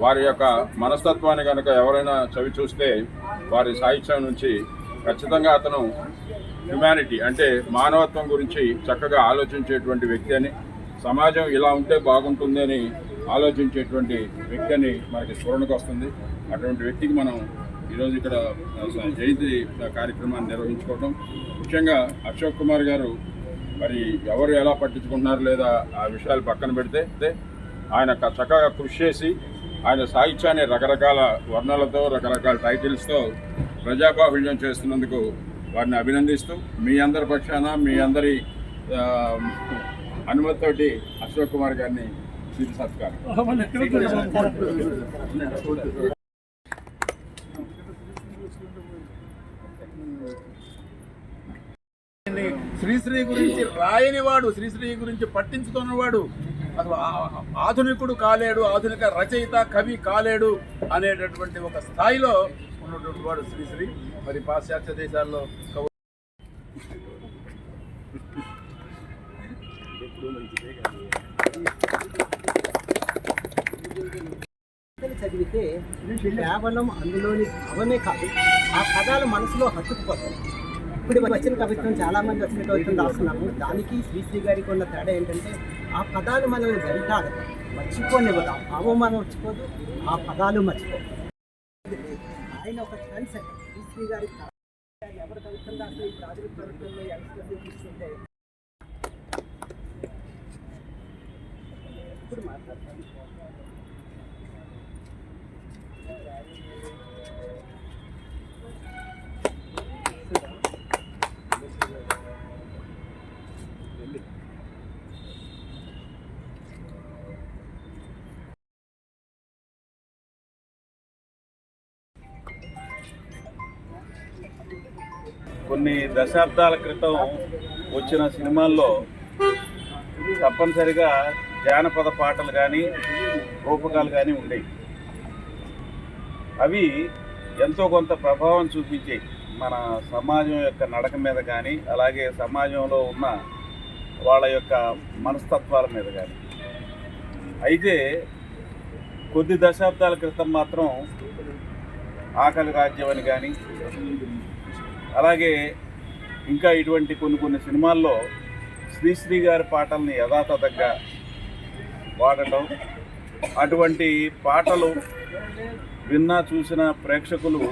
వారి యొక్క మనస్తత్వాన్ని కనుక ఎవరైనా చవి చూస్తే వారి సాహిత్యం నుంచి ఖచ్చితంగా అతను హ్యుమానిటీ అంటే మానవత్వం గురించి చక్కగా ఆలోచించేటువంటి వ్యక్తి అని, సమాజం ఇలా ఉంటే బాగుంటుంది అని ఆలోచించేటువంటి వ్యక్తి అని మనకి స్ఫురణకు వస్తుంది. అటువంటి వ్యక్తికి మనం ఈరోజు ఇక్కడ జయంతి కార్యక్రమాన్ని నిర్వహించుకోవడం, ముఖ్యంగా అశోక్ కుమార్ గారు మరి ఎవరు ఎలా పట్టించుకుంటున్నారు లేదా ఆ విషయాలు పక్కన పెడితే ఆయన చక్కగా కృషి చేసి ఆయన సాహిత్యాన్ని రకరకాల వర్ణాలతో రకరకాల టైటిల్స్తో ప్రజాబాహుళ్యం చేస్తున్నందుకు వారిని అభినందిస్తూ మీ అందరి పక్షాన మీ అందరి అనుమతితోటి అశోక్ కుమార్ గారిని శిల్ప సత్కారం. శ్రీశ్రీ గురించి రాయనివాడు, శ్రీశ్రీ గురించి పట్టించుకున్నవాడు అసలు ఆధునికుడు కాలేడు, ఆధునిక రచయిత కవి కాలేడు అనేటటువంటి ఒక స్థాయిలో ఉన్నటువంటి వాడు శ్రీశ్రీ. మరి పాశ్చాత్య దేశాల్లో చదివితే కేవలం అందులోని భావమే కాదు, ఆ పదాలు మనసులో హత్తుకుపోతాయి. ఇప్పుడు వచ్చిన కవిత్వం చాలామంది వచ్చిన కవిత్వం రాస్తున్నాము. దానికి శ్రీశ్రీ గారికి ఉన్న తేడా ఏంటంటే ఆ పదాలు మనల్ని వెంటాడదు, మర్చిపోనివ్వదు. ఆ భావం మనం మర్చిపోదు, ఆ పదాలు మర్చిపోదు. ఆయన ఒక ట్రెండ్ సెట్. శ్రీశ్రీ గారి ఎవరు కవిత్వం రాస్తే ఈ ప్రాథమిక కవిత్వంలో యంగ్స్టర్స్ తీసుకుంటే ఇప్పుడు మాట్లాడతాను. కొన్ని దశాబ్దాల క్రితం వచ్చిన సినిమాల్లో తప్పనిసరిగా జానపద పాటలు కానీ రూపకాలు కానీ ఉండేవి. అవి ఎంతో కొంత ప్రభావం చూపించాయి మన సమాజం యొక్క నడక మీద కానీ, అలాగే సమాజంలో ఉన్న వాళ్ళ యొక్క మనస్తత్వాల మీద కానీ. అయితే కొద్ది దశాబ్దాల క్రితం మాత్రం ఆకలి రాజ్యం అని కానీ, అలాగే ఇంకా ఇటువంటి కొన్ని సినిమాల్లో శ్రీశ్రీ గారి పాటల్ని యథాతథంగా వాడటం, అటువంటి పాటలు విన్నా చూసిన ప్రేక్షకులు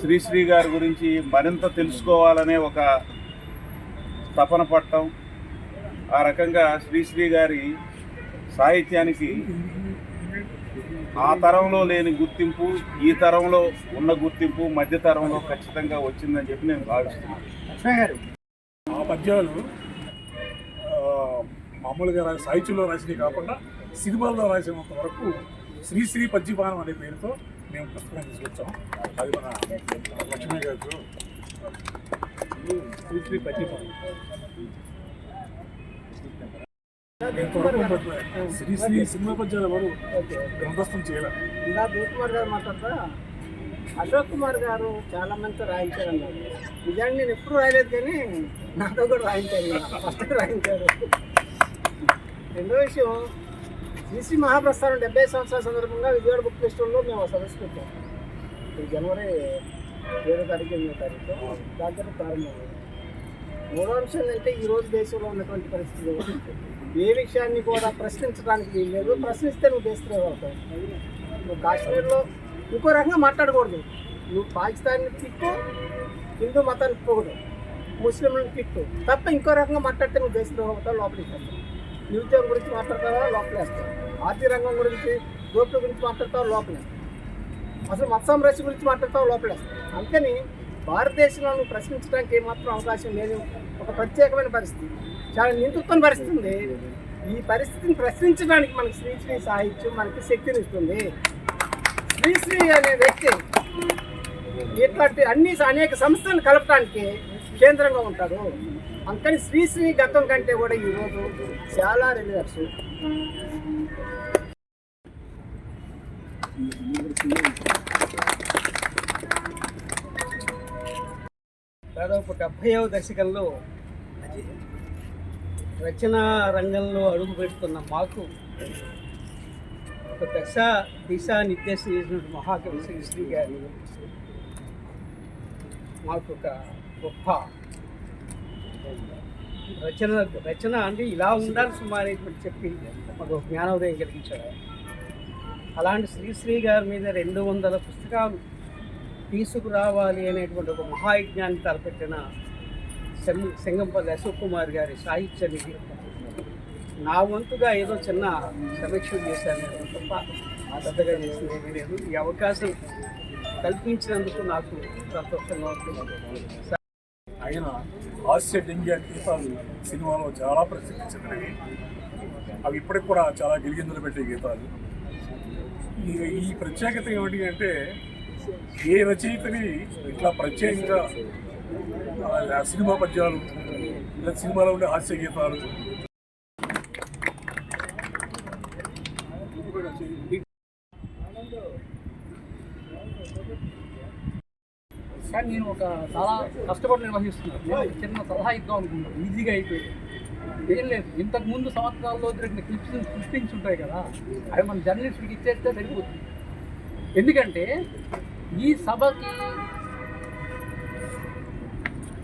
శ్రీశ్రీ గారి గురించి మరింత తెలుసుకోవాలనే ఒక తపన పడటం, ఆ రకంగా శ్రీశ్రీ గారి సాహిత్యానికి ఆ తరంలో లేని గుర్తింపు ఈ తరంలో ఉన్న గుర్తింపు మధ్య తరంలో ఖచ్చితంగా వచ్చిందని చెప్పి నేను భావిస్తున్నాను. ఆ పద్యాలు మామూలుగా సాహిత్యంలో రాసినవి కాకుండా సినిమాల్లో రాసినంత వరకు శ్రీశ్రీ పద్యపానం అనే పేరుతో మేము పుస్తకం తీసుకొచ్చాం. అది మన లక్ష్మీ గారు శ్రీశ్రీ పద్యపానం. శ్రీశ్రీ సినిమా పద్యాలు ఎవరు గ్రంథస్థం చేయలేదు. ఇలా దేవకుమార్ గారు మాట్లాడతా అశోక్ కుమార్ గారు చాలా మందితో రాయించారన్నారు. నిజాన్ని నేను ఎప్పుడు రాయలేదు, కానీ నాతో కూడా రాయించారు. ఫస్ట్ రాయించారు. రెండో విషయం, శ్రీశ్రీ మహాప్రస్థానం 70 సంవత్సరాల సందర్భంగా విజయవాడ బుక్ ఫెస్టివల్లో మేము సదస్సు పెట్టాం. జనవరి 7వ తారీఖు 8వ తారీఖు దాంతో ప్రారంభమైంది. మూడో అంశం ఏంటంటే ఈరోజు దేశంలో ఉన్నటువంటి పరిస్థితులు ఏ విషయాన్ని కూడా ప్రశ్నించడానికి వీల్లేదు. ప్రశ్నిస్తే నువ్వు దేశద్రోహి అవుతావు. నువ్వు కాశ్మీర్లో ఇంకో రకంగా మాట్లాడకూడదు. నువ్వు పాకిస్తాన్ని తిట్టు, హిందూ మతాన్ని తిట్టకూడదు, ముస్లింలను తిట్టు తప్ప ఇంకో రకంగా మాట్లాడితే నువ్వు దేశద్రోహి అవుతావు, లోపలికి వస్తావు. నిరుద్యోగం గురించి మాట్లాడతావా, లోపలేస్తావు. ఆర్థిక రంగం గురించి, దోపిడీ గురించి మాట్లాడతావు, లోపలేస్తావు. అసలు మత సామ్రాజ్యం గురించి మాట్లాడతావు, లోపలేస్తావు. అందుకని భారతదేశంలో నువ్వు ప్రశ్నించడానికి ఏమాత్రం అవకాశం లేదు. ఒక ప్రత్యేకమైన పరిస్థితి, చాలా నిందితున్న పరిస్థితి ఉంది. ఈ పరిస్థితిని ప్రశ్నించడానికి మనకి శ్రీశ్రీ సాహిత్యం మనకి శక్తిని ఇస్తుంది. శ్రీశ్రీ అనే వ్యక్తి ఇట్లాంటి అనేక సంస్థలను కలపడానికి కేంద్రంగా ఉంటాడు. అందుకని శ్రీశ్రీ గతం కంటే కూడా ఈరోజు చాలా రిలీవర్స్. దాదాపు 70వ దశకంలో రచనా రంగంలో అడుగు పెడుతున్న మాకు ఒక ఒక దిశా నిర్దేశం చేసినటువంటి మహాకవి శ్రీశ్రీ గారు మాకు ఒక గొప్ప రచన అంటే ఇలా ఉండాలి సుమారేటువంటి చెప్పి మాకు జ్ఞానోదయం కలిగించాడు. అలాంటి శ్రీశ్రీ గారి మీద 200 పుస్తకాలు తీసుకురావాలి అనేటువంటి ఒక మహాయజ్ఞాన్ని తలపెట్టిన సింగంపల్లి అశోక్ కుమార్ గారి సాహిత్య నిధి నా వంతుగా ఏదో చిన్న సమీక్షలు చేశాను తప్ప పెద్దగా చేసింది ఏమీ లేదు. ఈ అవకాశం కల్పించినందుకు నాకు సంతోషంగా ఉంటుంది. ఆయన హాస్య డింగ్యా గీతాలు సినిమాలో చాలా ప్రసిద్ధి చెందినవి. అవి ఇప్పటికి కూడా చాలా గిలిగిందులు పెట్టే గీతాలు. ఈ ప్రత్యేకత ఏమిటి అంటే ఏ రచయితని ఇట్లా ప్రత్యేకంగా సినిమా పద్యాలు లేదా సినిమాలో ఉండే హాస్య గీతాలు కానీ నేను చాలా కష్టపడి నిర్వహిస్తున్నాను. నేను చిన్న సలహా ఇద్దాం అనుకుంటున్నాను, ఈజీగా అయిపోయింది. ఏం లేదు, ఇంతకుముందు సంవత్సరాల్లో దొరికిన క్లిప్పింగ్స్ ఉంటాయి కదా, అవి మన జర్నలిస్టులకి ఇచ్చేస్తే సరిపోతుంది. ఎందుకంటే ఈ సభకి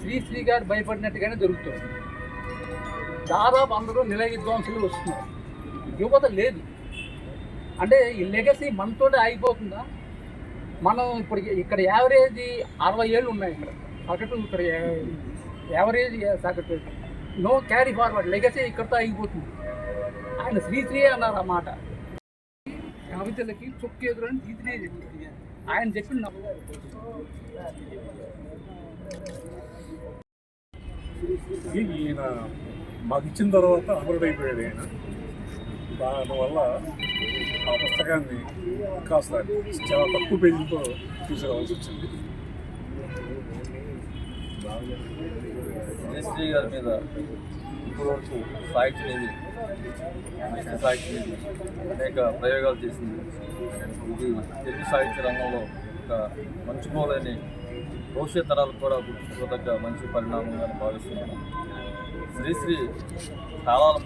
శ్రీశ్రీ గారు భయపడినట్టుగానే దొరుకుతుంది. దాదాపు అందరూ నిలయ విద్వాంసులు వస్తున్నారు, యువత లేదు. అంటే ఈ లెగసీ మనతోటే ఆగిపోతుందా? మనం ఇప్పుడు ఇక్కడ యావరేజ్ 60 ఏళ్ళు ఉన్నాయి. ఇక్కడ సగటు ఇక్కడ యావరేజ్ సగటు నో క్యారీ ఫార్వర్డ్, లెగసీ ఇక్కడితో ఆగిపోతుంది. ఆయన శ్రీశ్రీ అన్నారు ఆ మాట. కవితలకి చొక్కు ఎదురని శ్రీశ్రీ చెప్పారు. ఆయన చెప్పిన ఈయన మాకు ఇచ్చిన తర్వాత అమరుడైపోయాడు ఆయన. దానివల్ల ఆ పుస్తకాన్ని కాస్త చాలా తక్కువ పేజీలతో తీసుకురావాల్సి వచ్చింది. శ్రీశ్రీ గారి మీద ఇప్పటివరకు సాహిత్యనిధి అనేక ప్రయోగాలు చేసింది. ఇది తెలుగు సాహిత్య రంగంలో ఒక మర్చిపోలేని భవిష్యత్ తరాలకు కూడా గుర్తుంచుకోదగ్గ మంచి పరిణామంగా భావిస్తున్నాను. శ్రీశ్రీ కాలాలు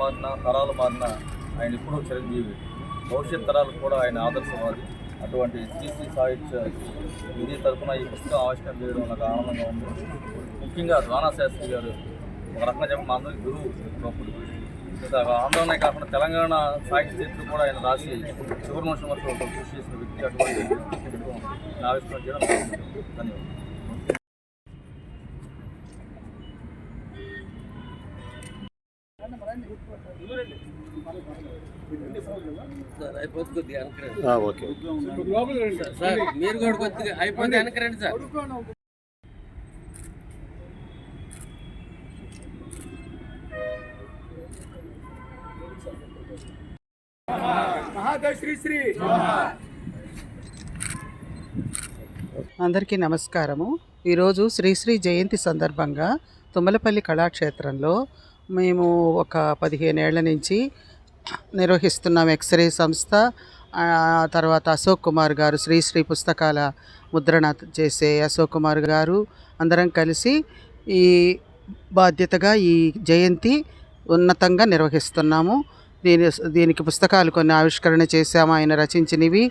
మారినా ఆయన ఎప్పుడూ చిరంజీవి. భవిష్యత్ తరాలకు కూడా ఆయన ఆదర్శవాది. అటువంటి శ్రీశ్రీ సాహిత్య నిధి తరఫున ఈ పుస్తకం ఆవిష్కరణ చేయడం నాకు ఆనందంగా ఉంది. ముఖ్యంగా ద్వానా శాస్త్రి గారు ఒక రకంగా చెప్పి మా అందరికీ గురువు ఒకప్పుడు. ఆంధ్రనే కాకుండా తెలంగాణ సాహిత్య చరిత్ర కూడా ఆయన రాసి సుబ్రహ్మణ్యం వర్షం కృషి చేసిన వ్యక్తి. అటువంటి ఆవిష్కరణ చేయడం ధన్యవాదాలు. సార్ మీరు కూడా కొద్దిగా అయిపోతే వెనకరండి సార్. అందరికీ నమస్కారము. ఈరోజు శ్రీశ్రీ జయంతి సందర్భంగా తుమ్మలపల్లి కళాక్షేత్రంలో మేము ఒక 15 ఏళ్ల నుంచి నిర్వహిస్తున్నాం. ఎక్స్రే సంస్థ, తర్వాత అశోక్ కుమార్ గారు, శ్రీశ్రీ పుస్తకాల ముద్రణ చేసే అశోక్ కుమార్ గారు అందరం కలిసి ఈ బాధ్యతగా ఈ జయంతి ఉన్నతంగా నిర్వహిస్తున్నాము. దీనికి పుస్తకాలు కొన్ని ఆవిష్కరణ చేశాము, ఆయన రచించినవి.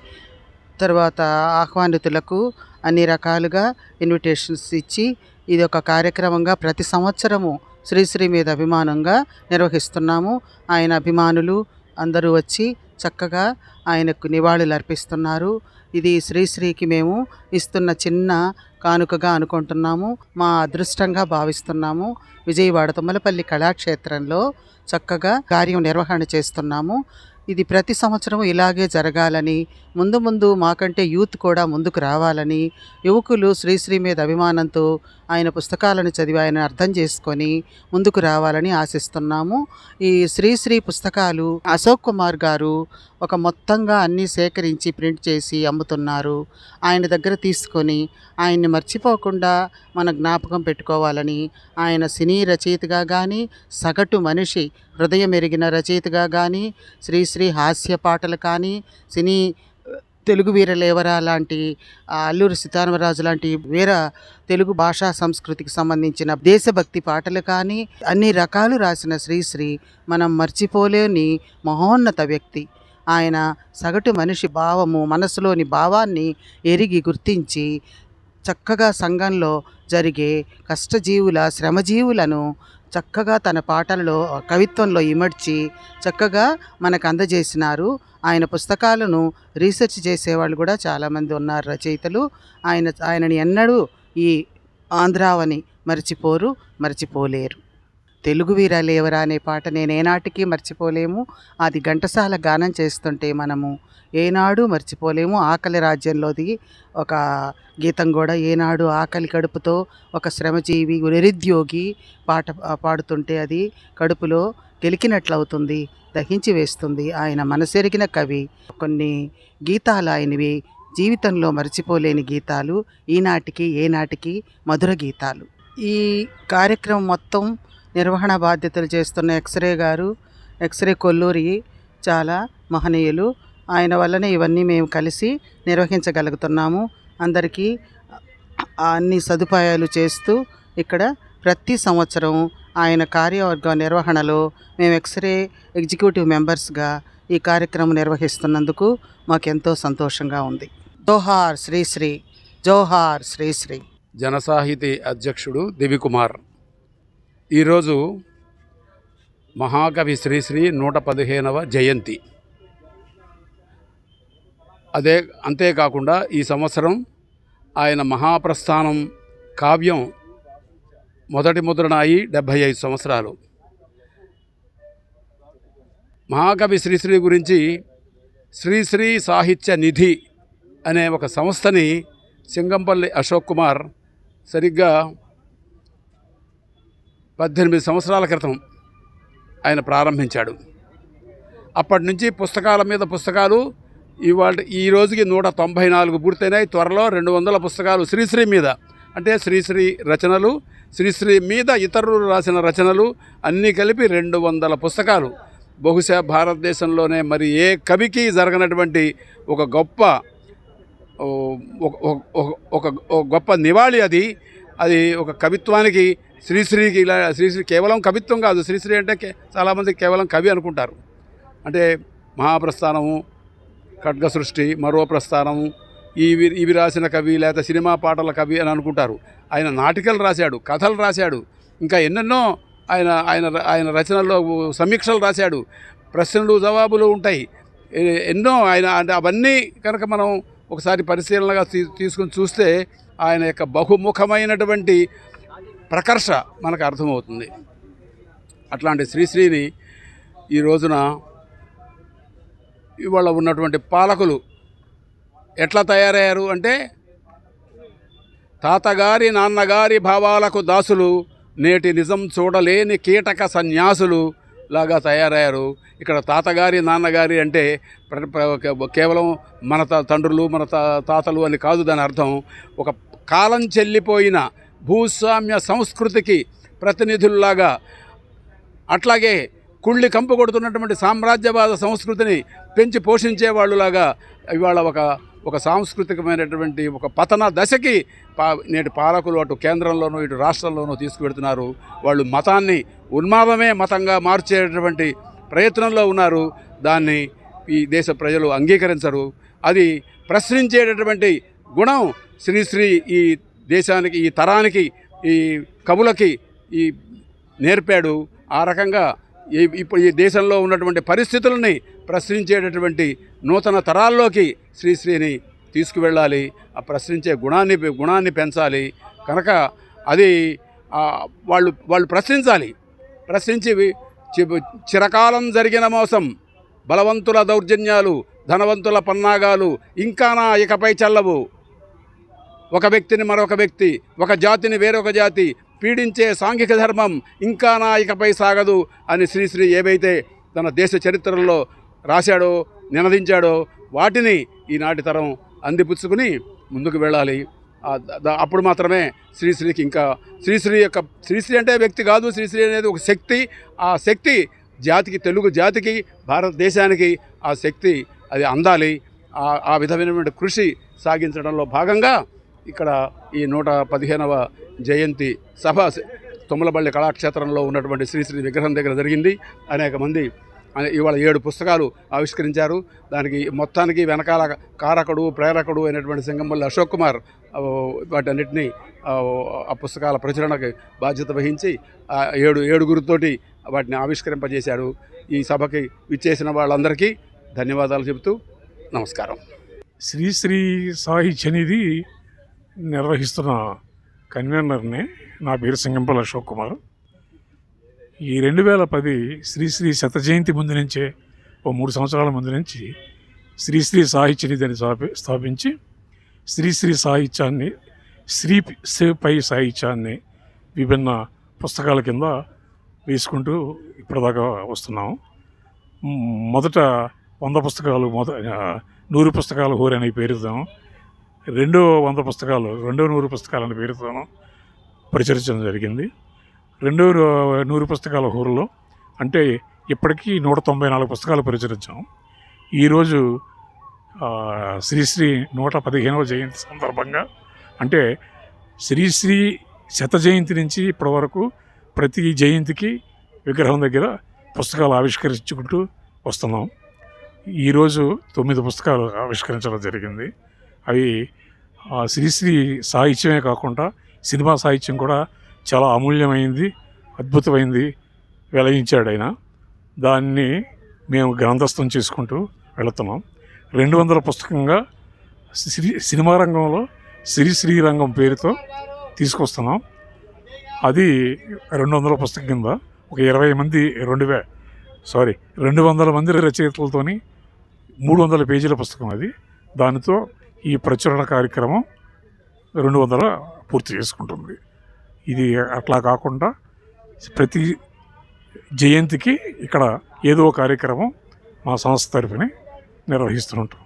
తర్వాత ఆహ్వానితులకు అన్ని రకాలుగా ఇన్విటేషన్స్ ఇచ్చి ఇది ఒక కార్యక్రమంగా ప్రతి సంవత్సరము శ్రీశ్రీ మీద అభిమానంగా నిర్వహిస్తున్నాము. ఆయన అభిమానులు అందరూ వచ్చి చక్కగా ఆయనకు నివాళులు అర్పిస్తున్నారు. ఇది శ్రీశ్రీకి మేము ఇస్తున్న చిన్న కానుకగా అనుకుంటున్నాము, మా అదృష్టంగా భావిస్తున్నాము. విజయవాడ తుమ్మలపల్లి కళాక్షేత్రంలో చక్కగా కార్యం నిర్వహణ చేస్తున్నాము. ఇది ప్రతి సంవత్సరం ఇలాగే జరగాలని, ముందు ముందు మాకంటే యూత్ కూడా ముందుకు రావాలని, యువకులు శ్రీశ్రీ మీద అభిమానంతో ఆయన పుస్తకాలను చదివి ఆయన అర్థం చేసుకొని ముందుకు రావాలని ఆశిస్తున్నాము. ఈ శ్రీశ్రీ పుస్తకాలు అశోక్ కుమార్ గారు ఒక మొత్తంగా అన్నీ సేకరించి ప్రింట్ చేసి అమ్ముతున్నారు. ఆయన దగ్గర తీసుకొని ఆయన్ని మర్చిపోకుండా మన జ్ఞాపకం పెట్టుకోవాలని, ఆయన సినీ రచయితగా కానీ, సగటు మనిషి హృదయం ఎరిగిన రచయితగా కానీ, శ్రీశ్రీ హాస్య పాటలు కానీ, సినీ తెలుగు వీరలేవరా లాంటి, అల్లూరి సీతారామరాజు లాంటి వీర తెలుగు భాషా సంస్కృతికి సంబంధించిన దేశభక్తి పాటలు కానీ అన్ని రకాలు రాసిన శ్రీశ్రీ మనం మర్చిపోలేని మహోన్నత వ్యక్తి. ఆయన సగటు మనిషి భావము, మనసులోని భావాన్ని ఎరిగి గుర్తించి చక్కగా సంఘంలో జరిగే కష్టజీవుల, శ్రమజీవులను చక్కగా తన పాటలలో, కవిత్వంలో ఇమడ్చి చక్కగా మనకు అందజేసినారు. ఆయన పుస్తకాలను రీసెర్చ్ చేసేవాళ్ళు కూడా చాలామంది ఉన్నారు రచయితలు. ఆయనని ఎన్నడూ ఈ ఆంధ్రావని మర్చిపోలేరు. తెలుగు వీరలేవరా అనే పాట నేను ఏనాటికి మర్చిపోలేము. అది ఘంటసాల గానం చేస్తుంటే మనము ఏనాడు మర్చిపోలేము. ఆకలి రాజ్యంలోది ఒక గీతం కూడా, ఏనాడు ఆకలి కడుపుతో ఒక శ్రమజీవి నిరుద్యోగి పాట పాడుతుంటే అది కడుపులో గెలికినట్లవుతుంది, దహించి వేస్తుంది. ఆయన మనసెరిగిన కవి. కొన్ని గీతాలు ఆయనవి జీవితంలో మర్చిపోలేని గీతాలు, ఈనాటికి ఏనాటికి మధుర గీతాలు. ఈ కార్యక్రమం మొత్తం నిర్వహణ బాధ్యతలు చేస్తున్న ఎక్స్రే కొల్లూరి చాలా మహనీయులు. ఆయన వల్లనే ఇవన్నీ మేము కలిసి నిర్వహించగలుగుతున్నాము. అందరికీ అన్ని సదుపాయాలు చేస్తూ ఇక్కడ ప్రతి సంవత్సరం ఆయన కార్యవర్గ నిర్వహణలో మేము ఎక్స్రే ఎగ్జిక్యూటివ్ మెంబర్స్గా ఈ కార్యక్రమం నిర్వహిస్తున్నందుకు మాకెంతో సంతోషంగా ఉంది. జోహార్ శ్రీశ్రీ, జోహార్ శ్రీశ్రీ. జనసాహితీ అధ్యక్షుడు దివికుమార్. ఈరోజు మహాకవి శ్రీశ్రీ 115వ జయంతి. అంతేకాకుండా ఈ సంవత్సరం ఆయన మహాప్రస్థానం కావ్యం మొదటి ముద్రణ అయి 75 సంవత్సరాలు. మహాకవి శ్రీశ్రీ గురించి శ్రీశ్రీ సాహిత్య నిధి అనే ఒక సంస్థని సింగంపల్లి అశోక్ కుమార్ సరిగ్గా 18 సంవత్సరాల క్రితం ఆయన ప్రారంభించాడు. అప్పటి నుంచి పుస్తకాల మీద పుస్తకాలు, ఈ రోజుకి 194 పూర్తయినాయి. త్వరలో 200 పుస్తకాలు శ్రీశ్రీ మీద, అంటే శ్రీశ్రీ రచనలు, శ్రీశ్రీ మీద ఇతరులు రాసిన రచనలు అన్నీ కలిపి 200 పుస్తకాలు. బహుశా భారతదేశంలోనే మరి ఏ కవికి జరగనటువంటి ఒక గొప్ప నివాళి అది. ఒక కవిత్వానికి శ్రీశ్రీకి. శ్రీశ్రీ కేవలం కవిత్వం కాదు, శ్రీశ్రీ అంటే చాలామంది కేవలం కవి అనుకుంటారు. అంటే మహాప్రస్థానము, ఖడ్గ సృష్టి, మరో ప్రస్థానము, ఇవి రాసిన కవి, లేదా సినిమా పాటల కవి అని అనుకుంటారు. ఆయన నాటికలు రాశాడు, కథలు రాశాడు, ఇంకా ఎన్నెన్నో ఆయన రచనల్లో సమీక్షలు రాశాడు. ప్రశ్నలు జవాబులు ఉంటాయి ఎన్నో. అంటే అవన్నీ కనుక మనం ఒకసారి పరిశీలనగా తీసుకుని చూస్తే ఆయన యొక్క బహుముఖమైనటువంటి ప్రకర్ష మనకు అర్థమవుతుంది. అట్లాంటి శ్రీశ్రీని ఈ రోజున ఇవాళ ఉన్నటువంటి పాలకులు ఎట్లా తయారయ్యారు అంటే, తాతగారి నాన్నగారి భావాలకు దాసులు, నేటి నిజం చూడలేని కీటక సన్యాసులు లాగా తయారయ్యారు. ఇక్కడ తాతగారి నాన్నగారి అంటే కేవలం మన తండ్రులు, మన తాతలు అని కాదు దాని అర్థం. ఒక కాలం చెల్లిపోయిన భూస్వామ్య సంస్కృతికి ప్రతినిధుల్లాగా, అట్లాగే కుళ్ళి కంపు కొడుతున్నటువంటి సామ్రాజ్యవాద సంస్కృతిని పెంచి పోషించేవాళ్ళులాగా ఇవాళ ఒక సాంస్కృతికమైనటువంటి ఒక పతన దశకి నేటి పాలకులు అటు కేంద్రంలోనూ ఇటు రాష్ట్రంలోనూ తీసుకువెడుతున్నారు. వాళ్ళు మతాన్ని ఉన్మాదమే మతంగా మార్చేటటువంటి ప్రయత్నంలో ఉన్నారు. దాన్ని ఈ దేశ ప్రజలు అంగీకరించరు. అది ప్రశ్నించేటటువంటి గుణం శ్రీశ్రీ ఈ దేశానికి, ఈ తరానికి, ఈ కవులకి నేర్పాడు. ఆ రకంగా ఇప్పుడు ఈ దేశంలో ఉన్నటువంటి పరిస్థితులని ప్రశ్నించేటటువంటి నూతన తరాల్లోకి శ్రీశ్రీని తీసుకువెళ్ళాలి. ఆ ప్రశ్నించే గుణాన్ని పెంచాలి. కనుక అది వాళ్ళు ప్రశ్నించి చిరకాలం జరిగిన మోసం, బలవంతుల దౌర్జన్యాలు, ధనవంతుల పన్నాగాలు ఇంకానా ఇకపై చల్లవు. ఒక వ్యక్తిని మరొక వ్యక్తి, ఒక జాతిని వేరొక జాతి పీడించే సాంఘిక ధర్మం ఇంకానా ఇకపై సాగదు అని శ్రీశ్రీ ఏవైతే తన దేశ చరిత్రలో రాశాడో, నినదించాడో వాటిని ఈనాటి తరం అందిపుచ్చుకుని ముందుకు వెళ్ళాలి. అప్పుడు మాత్రమే శ్రీశ్రీకి ఇంకా శ్రీశ్రీ అంటే వ్యక్తి కాదు, శ్రీశ్రీ అనేది ఒక శక్తి. ఆ శక్తి జాతికి, తెలుగు జాతికి, భారతదేశానికి ఆ శక్తి అది అందాలి. ఆ విధమైనటువంటి కృషి సాగించడంలో భాగంగా ఇక్కడ ఈ 115వ జయంతి సభ తుమ్మలపల్లి కళాక్షేత్రంలో ఉన్నటువంటి శ్రీశ్రీ విగ్రహం దగ్గర జరిగింది. అనేక మంది ఇవాళ 7 పుస్తకాలు ఆవిష్కరించారు. దానికి మొత్తానికి వెనకాల కారకుడు ప్రేరకుడు అయినటువంటి సింగంపల్లి అశోక్ కుమార్ వాటన్నిటినీ ఆ పుస్తకాల ప్రచురణకు బాధ్యత వహించి 7గురితోటి వాటిని ఆవిష్కరింపజేశాడు. ఈ సభకి విచ్చేసిన వాళ్ళందరికీ ధన్యవాదాలు చెబుతూ నమస్కారం. శ్రీశ్రీ సాహిత్య నిధి నిర్వహిస్తున్న కన్వీనర్ని. నా పేరు సింగంపల్లి అశోక్ కుమార్. ఈ 2010 శ్రీశ్రీ శత జయంతి ముందు నుంచే 3 సంవత్సరాల ముందు నుంచి శ్రీశ్రీ సాహిత్య నిధి అని స్థాపించి శ్రీశ్రీ సాహిత్యాన్ని శ్రీపై సాహిత్యాన్ని విభిన్న పుస్తకాల కింద వేసుకుంటూ ఇప్పటిదాకా వస్తున్నాము. మొదట 100 పుస్తకాలు 100 పుస్తకాలు హోర్ అనే పేరుతాము. రెండో 100 పుస్తకాలు 100 పుస్తకాలని పేరుతాను ప్రచురించడం జరిగింది. 100 పుస్తకాల హోరులో అంటే ఇప్పటికీ 194 పుస్తకాలు ప్రచురించాము. ఈరోజు శ్రీశ్రీ 115వ జయంతి సందర్భంగా అంటే శ్రీశ్రీ శత జయంతి నుంచి ఇప్పటి వరకు ప్రతి జయంతికి విగ్రహం దగ్గర పుస్తకాలు ఆవిష్కరించుకుంటూ వస్తున్నాం. ఈరోజు 9 పుస్తకాలు ఆవిష్కరించడం జరిగింది. అవి శ్రీశ్రీ సాహిత్యమే కాకుండా సినిమా సాహిత్యం కూడా చాలా అమూల్యమైంది, అద్భుతమైంది వెలయించాడు ఆయన. దాన్ని మేము గ్రంథస్థం చేసుకుంటూ వెళుతున్నాం. 200 పుస్తకంగా సినిమా రంగంలో శ్రీశ్రీ రంగం పేరుతో తీసుకొస్తున్నాం. అది 200 పుస్తకం కింద ఒక 200 మంది రచయితలతోని 300 పేజీల పుస్తకం అది. దానితో ఈ ప్రచురణ కార్యక్రమం 200 పూర్తి చేసుకుంటుంది. ఇది అట్లా కాకుండా ప్రతి జయంతికి ఇక్కడ ఏదో కార్యక్రమం మా సంస్థ తరఫున నిర్వహిస్తుంటాం.